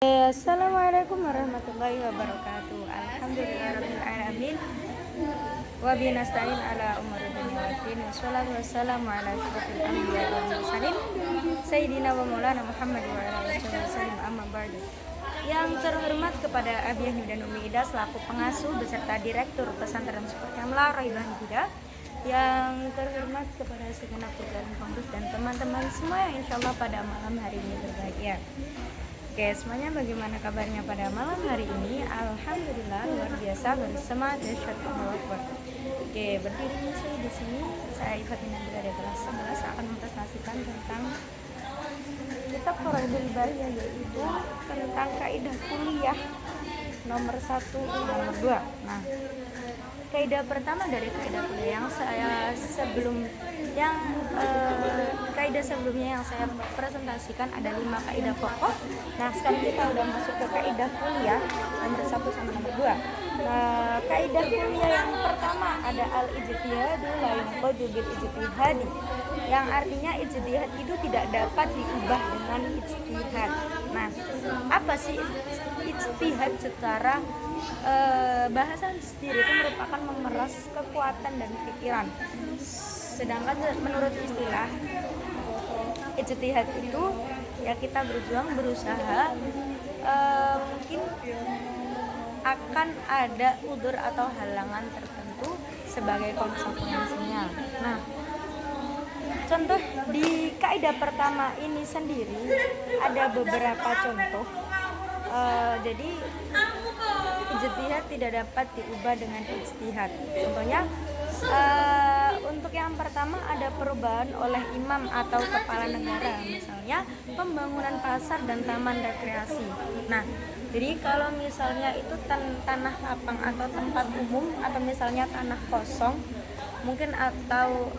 Assalamualaikum warahmatullahi wabarakatuh. Alhamdulillahirrahmanirrahim. Wa bihi nasta'in ala umuri dunya waddin. Wassalatu wassalamu ala asyrofil anbiya'i wal mursalin Sayyidina wa maulana Muhammad wa ala alihi wasallam, amma ba'du. Yang terhormat kepada Abi dan Umi Ida selaku pengasuh beserta direktur pesantren Superkamla Raiban Hida. Yang terhormat kepada segenap jajaran pengurus dan teman-teman semua yang insyaallah pada malam hari ini berbahagia. Oke, semuanya bagaimana kabarnya pada malam hari ini? Alhamdulillah luar biasa bersama dahsyat Allah Akbar. Oke, berdiri saya di sini, saya Fatina dari kelas 11 akan mempresentasikan tentang kitab Faraidul Bariyah, yaitu tentang kaidah kuliah nomor 1 dan nomor 2. Nah, kaidah pertama dari kaidah kuliah yang kaidah sebelumnya yang saya presentasikan ada 5 kaidah pokok. Nah, sekarang kita udah masuk ke kaidah kuliah nomor 1 sama nomor 2. Kaidah kuliah yang pertama ada al-ijtihadu la yunqadu bil ijtihadi, yang artinya ijtihad itu tidak dapat diubah dengan ijtihad. Nah, apa sih ijtihad secara bahasa sendiri itu merupakan memeras kekuatan dan pikiran. Sedangkan menurut istilah ijtihad itu ya kita berjuang, berusaha, mungkin akan ada udzur atau halangan tertentu sebagai konsekuensinya. Nah, contoh di kaidah pertama ini sendiri ada beberapa contoh. Jadi ijtihad tidak dapat diubah dengan ijtihad. Contohnya untuk yang pertama ada perubahan oleh imam atau kepala negara, misalnya pembangunan pasar dan taman rekreasi. Nah, jadi kalau misalnya itu tanah lapang atau tempat umum, atau misalnya tanah kosong mungkin, atau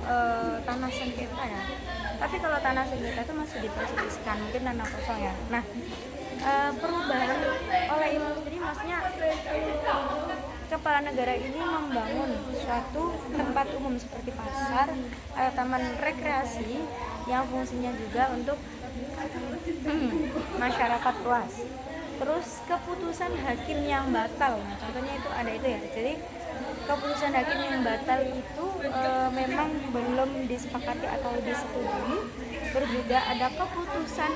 tanah sengketa ya. Tapi kalau tanah sengketa itu masih diperselisihkan, mungkin tanah kosong ya. Nah, perubahan oleh imam sendiri maksudnya kepala negara ini membangun suatu tempat umum seperti pasar atau taman rekreasi yang fungsinya juga untuk masyarakat luas. Terus keputusan hakim yang batal, nah contohnya itu ada itu ya. Jadi keputusan hakim yang batal itu memang belum disepakati atau disetujui. Terus juga ada keputusan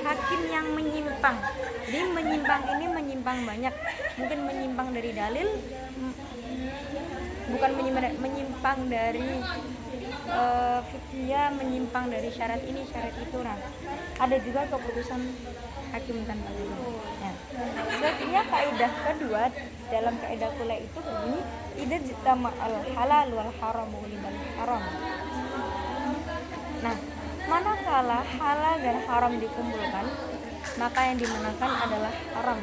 hakim yang menyimpang. Jadi menyimpang ini menyimpang banyak, mungkin menyimpang dari dalil, bukan menyimpang dari fikih, menyimpang dari syarat ini syarat itu. Nah, ada juga keputusan hakim tanpa dalil. Ya. Selanjutnya kaidah kedua dalam kaidah kuliah itu berbunyi idza jitama al halal wal haram wal haram. Nah, manakala halal dan haram dikumpulkan, maka yang dimenangkan adalah haram.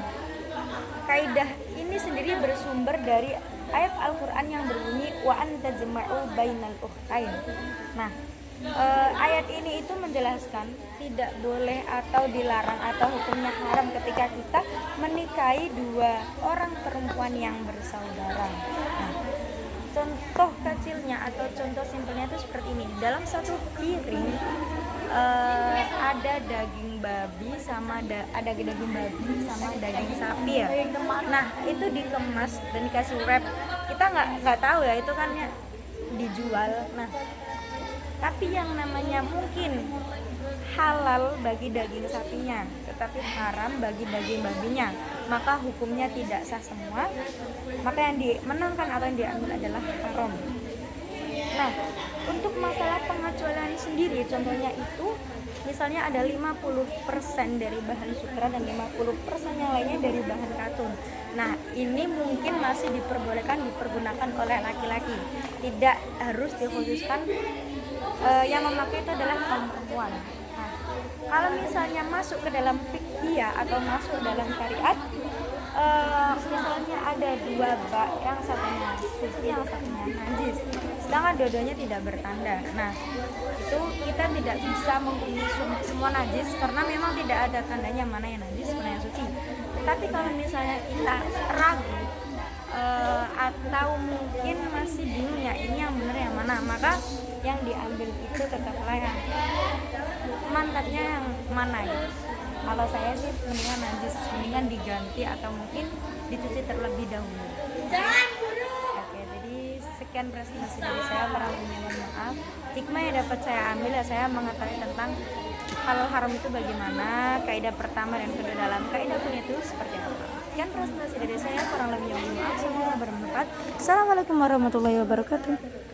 Kaidah ini sendiri bersumber dari ayat Al-Quran yang berbunyi wa anta jama'u bainal ukhtain. Nah, ayat ini itu menjelaskan tidak boleh atau dilarang atau hukumnya haram ketika kita menikahi dua orang perempuan yang bersaudara. Nah, contoh kecilnya atau contoh simpelnya itu seperti ini. Dalam satu piring ada daging babi sama daging daging sapi ya. Nah, itu dikemas dan dikasih wrap. Kita nggak tahu ya itu kan ya dijual. Nah, tapi yang namanya mungkin halal bagi daging sapinya, tetapi haram bagi daging babinya, maka hukumnya tidak sah semua. Maka yang dimenangkan atau yang diambil adalah haram. Nah, untuk masalah pengecualian sendiri, contohnya itu misalnya ada 50% dari bahan sutra dan 50% yang lainnya dari bahan katun. Nah, ini mungkin masih dipergunakan oleh laki-laki. Tidak harus dikhususkan yang memakai itu adalah kaum perempuan. Nah, kalau misalnya masuk ke dalam fikih atau masuk dalam syariat, misalnya ada dua bak, yang satunya suci, yang satunya najis, sedangkan dua-duanya tidak bertanda. Nah, itu kita tidak bisa menghukumi semua najis karena memang tidak ada tandanya mana yang najis, mana yang suci. Tapi kalau misalnya kita ragu atau mungkin masih bingung ya ini yang benar yang mana, maka yang diambil itu tetaplah yang mantapnya yang mana gitu. Kalau saya sih mendingan najis, mendingan diganti atau mungkin dicuci terlebih dahulu. Oke, jadi sekian presentasi dari saya, para mohon maaf. Hikmah yang dapat saya ambil ya, saya mengetahui tentang halal haram itu bagaimana, kaidah pertama dan kedua dalam kaidah pun itu seperti apa. Sekian presentasi dari saya, kurang lebihnya mohon maaf. Semoga bermanfaat. Assalamualaikum warahmatullahi wabarakatuh.